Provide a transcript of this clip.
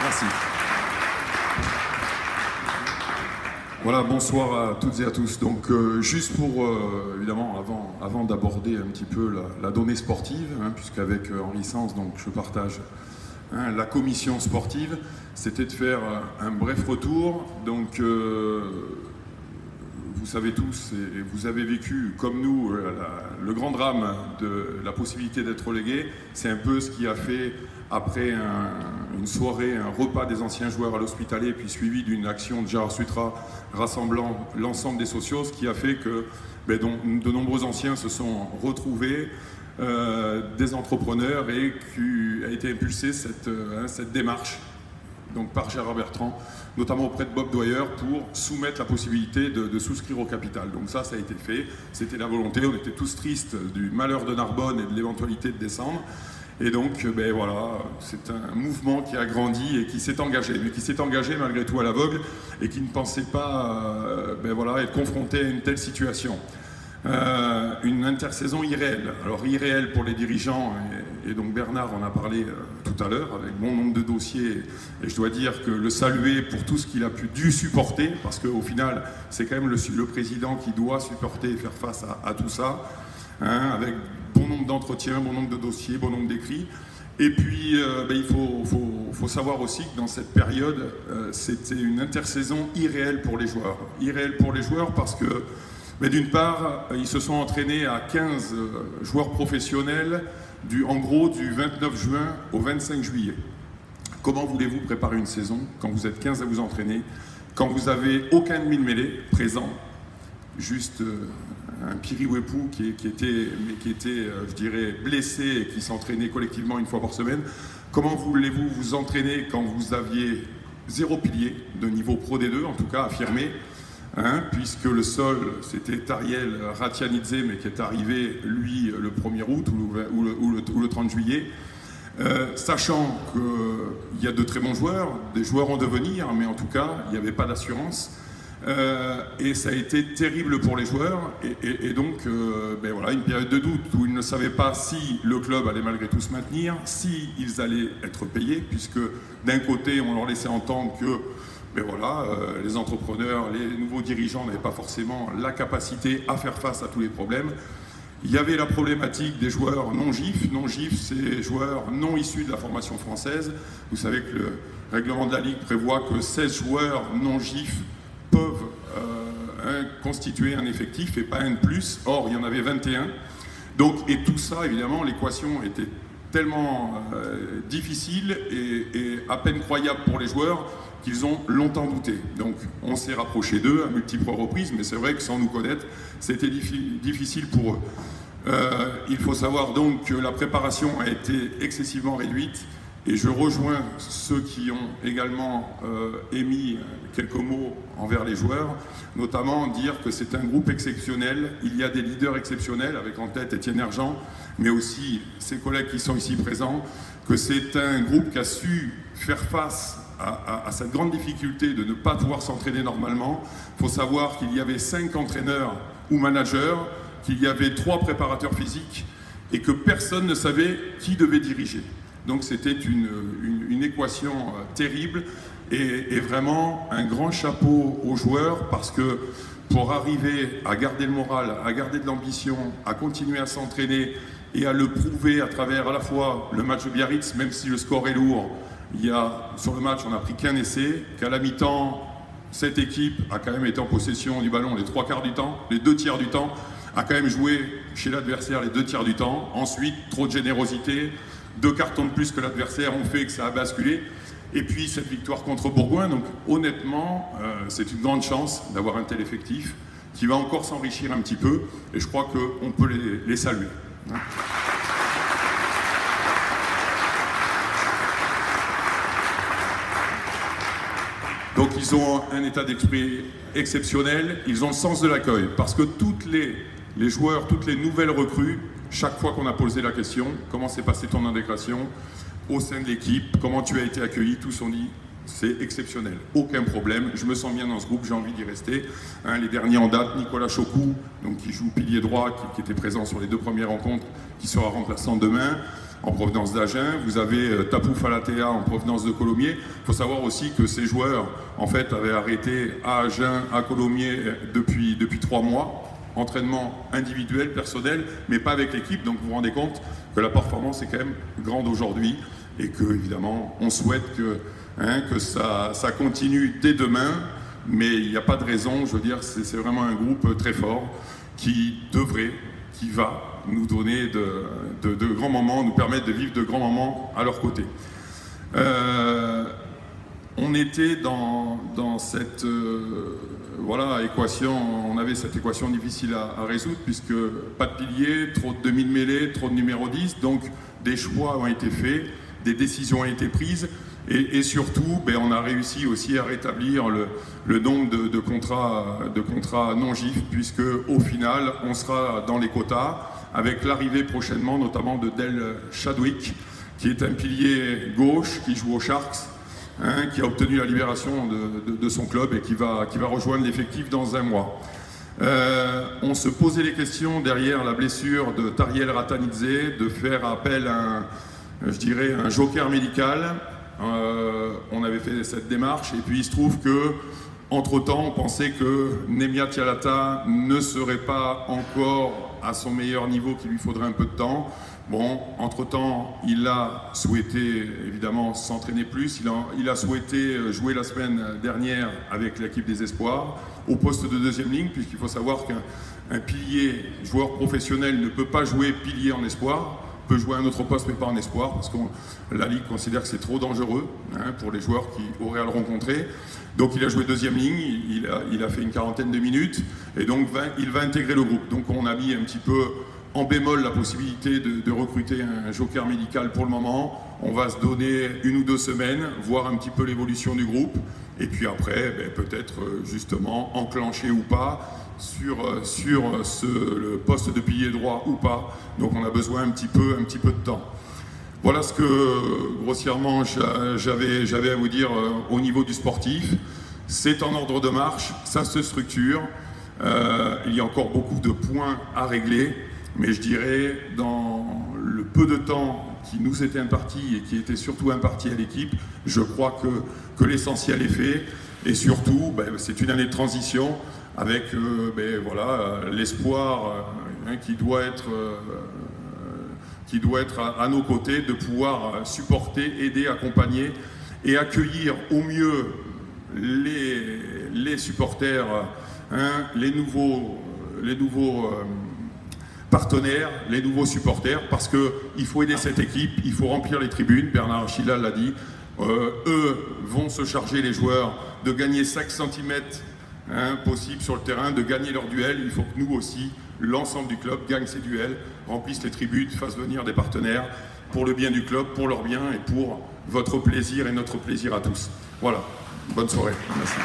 Merci. Voilà, bonsoir à toutes et à tous. Donc, juste pour, évidemment, avant d'aborder un petit peu la donnée sportive, puisqu'avec Henri Sens, donc, je partage la commission sportive, c'était de faire un bref retour. Donc, vous savez tous, et vous avez vécu, comme nous, le grand drame de la possibilité d'être relégué. C'est un peu ce qui a fait, après une soirée, un repas des anciens joueurs à l'Hospitalet, puis suivi d'une action de Gérard Sutra rassemblant l'ensemble des socios, ce qui a fait que de nombreux anciens se sont retrouvés, des entrepreneurs, et qui a été impulsée cette démarche donc par Gérard Bertrand, notamment auprès de Bob Dwyer, pour soumettre la possibilité de souscrire au capital. Donc ça a été fait, c'était la volonté, on était tous tristes du malheur de Narbonne et de l'éventualité de descendre. Et donc, voilà, c'est un mouvement qui a grandi et qui s'est engagé, mais qui s'est engagé malgré tout à l'aveugle et qui ne pensait pas voilà, être confronté à une telle situation. Une intersaison irréelle. Alors irréelle pour les dirigeants, et donc Bernard en a parlé tout à l'heure, avec bon nombre de dossiers, et je dois dire que le saluer pour tout ce qu'il a dû supporter, parce qu'au final, c'est quand même le président qui doit supporter et faire face à tout ça, avec bon nombre d'entretiens, bon nombre de dossiers, bon nombre d'écrits. Et puis, il faut savoir aussi que dans cette période, c'était une intersaison irréelle pour les joueurs. Irréelle pour les joueurs parce que, d'une part, ils se sont entraînés à 15 joueurs professionnels, en gros du 29 juin au 25 juillet. Comment voulez-vous préparer une saison quand vous êtes 15 à vous entraîner, quand vous n'avez aucun demi de mêlée présent, juste un Piriwepou qui était, je dirais, blessé et qui s'entraînait collectivement une fois par semaine. Comment voulez-vous vous entraîner quand vous aviez 0 pilier de niveau Pro D2, en tout cas affirmé, puisque le sol, c'était Tariel Ratianidze, mais qui est arrivé, lui, le 1er août ou le 30 juillet, sachant qu'il y a de très bons joueurs, des joueurs en devenir, mais en tout cas, il n'y avait pas d'assurance. Et ça a été terrible pour les joueurs, et donc voilà, une période de doute où ils ne savaient pas si le club allait malgré tout se maintenir, si ils allaient être payés, puisque d'un côté on leur laissait entendre que voilà, les entrepreneurs, les nouveaux dirigeants n'avaient pas forcément la capacité à faire face à tous les problèmes. Il y avait la problématique des joueurs non-GIF. Non-GIF, c'est joueurs non issus de la formation française. Vous savez que le règlement de la Ligue prévoit que 16 joueurs non-GIF peuvent constituer un effectif et pas un de plus. Or, il y en avait 21. Donc, et tout ça, évidemment, l'équation était tellement difficile et à peine croyable pour les joueurs qu'ils ont longtemps douté. Donc, on s'est rapproché d'eux à multiples reprises, mais c'est vrai que sans nous connaître, c'était difficile pour eux. Il faut savoir donc que la préparation a été excessivement réduite. Et je rejoins ceux qui ont également émis quelques mots envers les joueurs, notamment dire que c'est un groupe exceptionnel, il y a des leaders exceptionnels, avec en tête Étienne Hergent, mais aussi ses collègues qui sont ici présents, que c'est un groupe qui a su faire face à cette grande difficulté de ne pas pouvoir s'entraîner normalement. Il faut savoir qu'il y avait 5 entraîneurs ou managers, qu'il y avait 3 préparateurs physiques, et que personne ne savait qui devait diriger. Donc c'était une équation terrible et vraiment un grand chapeau aux joueurs, parce que pour arriver à garder le moral, à garder de l'ambition, à continuer à s'entraîner et à le prouver à travers à la fois le match de Biarritz, même si le score est lourd, sur le match on n'a pris qu'un essai, qu'à la mi-temps cette équipe a quand même été en possession du ballon les 3 quarts du temps, les 2 tiers du temps, a quand même joué chez l'adversaire les 2 tiers du temps. Ensuite, trop de générosité, 2 cartons de plus que l'adversaire ont fait que ça a basculé. Et puis cette victoire contre Bourgoin, donc honnêtement, c'est une grande chance d'avoir un tel effectif qui va encore s'enrichir un petit peu, et je crois qu'on peut les saluer. Donc ils ont un état d'esprit exceptionnel, ils ont le sens de l'accueil, parce que toutes les joueurs, toutes les nouvelles recrues, chaque fois qu'on a posé la question, comment s'est passé ton intégration au sein de l'équipe, comment tu as été accueilli, tous ont dit c'est exceptionnel, aucun problème, je me sens bien dans ce groupe, j'ai envie d'y rester. Les derniers en date, Nicolas Chocou, donc qui joue pilier droit, qui était présent sur les 2 premières rencontres, qui sera remplaçant demain. en provenance d'Agen, vous avez Tapu Falatea en provenance de Colomiers. Il faut savoir aussi que ces joueurs, en fait, avaient arrêté à Agen, à Colomiers depuis 3 mois. Entraînement individuel, personnel, mais pas avec l'équipe. Donc vous vous rendez compte que la performance est quand même grande aujourd'hui et que, évidemment, on souhaite que ça continue dès demain. Mais il n'y a pas de raison, je veux dire, c'est vraiment un groupe très fort qui va nous donner de grands moments, nous permettre de vivre de grands moments à leur côté. On était dans cette voilà, équation, on avait cette équation difficile à résoudre puisque pas de pilier, trop de demi-mêlée, trop de numéro 10, donc des choix ont été faits, des décisions ont été prises et surtout on a réussi aussi à rétablir le nombre de contrats non gifs puisque au final on sera dans les quotas avec l'arrivée prochainement notamment de Del Chadwick qui est un pilier gauche qui joue aux Sharks. Qui a obtenu la libération de son club et qui va rejoindre l'effectif dans 1 mois. On se posait les questions derrière la blessure de Tariel Ratanidze de faire appel à un joker médical. On avait fait cette démarche et puis il se trouve que entre-temps on pensait que Nemia Tialata ne serait pas encore à son meilleur niveau, qu'il lui faudrait un peu de temps. Bon, entre-temps, il a souhaité évidemment s'entraîner plus, il a souhaité jouer la semaine dernière avec l'équipe des Espoirs au poste de deuxième ligne, puisqu'il faut savoir qu'un pilier, joueur professionnel, ne peut pas jouer pilier en espoir, peut jouer à un autre poste mais pas en espoir, parce que la Ligue considère que c'est trop dangereux pour les joueurs qui auraient à le rencontrer. Donc il a joué deuxième ligne, il a fait une 40aine de minutes, et donc il va intégrer le groupe. Donc on a mis un petit peu en bémol la possibilité de recruter un joker médical pour le moment. On va se donner 1 ou 2 semaines, voir un petit peu l'évolution du groupe et puis après peut-être justement enclencher ou pas sur le poste de pilier droit ou pas. Donc on a besoin un petit peu de temps. Voilà ce que grossièrement j'avais à vous dire au niveau du sportif. C'est en ordre de marche, ça se structure. Il y a encore beaucoup de points à régler. Mais je dirais, dans le peu de temps qui nous était imparti et qui était surtout imparti à l'équipe, je crois que l'essentiel est fait. Et surtout, c'est une année de transition avec voilà, l'espoir qui doit être à nos côtés, de pouvoir supporter, aider, accompagner et accueillir au mieux les supporters, les nouveaux partenaires, les nouveaux supporters, parce qu'il faut aider cette équipe, il faut remplir les tribunes, Bernard Archila l'a dit, eux vont se charger, les joueurs, de gagner 5 cm possible sur le terrain, de gagner leur duel. Il faut que nous aussi, l'ensemble du club, gagne ces duels, remplisse les tribunes, fasse venir des partenaires pour le bien du club, pour leur bien et pour votre plaisir et notre plaisir à tous. Voilà, bonne soirée. Merci.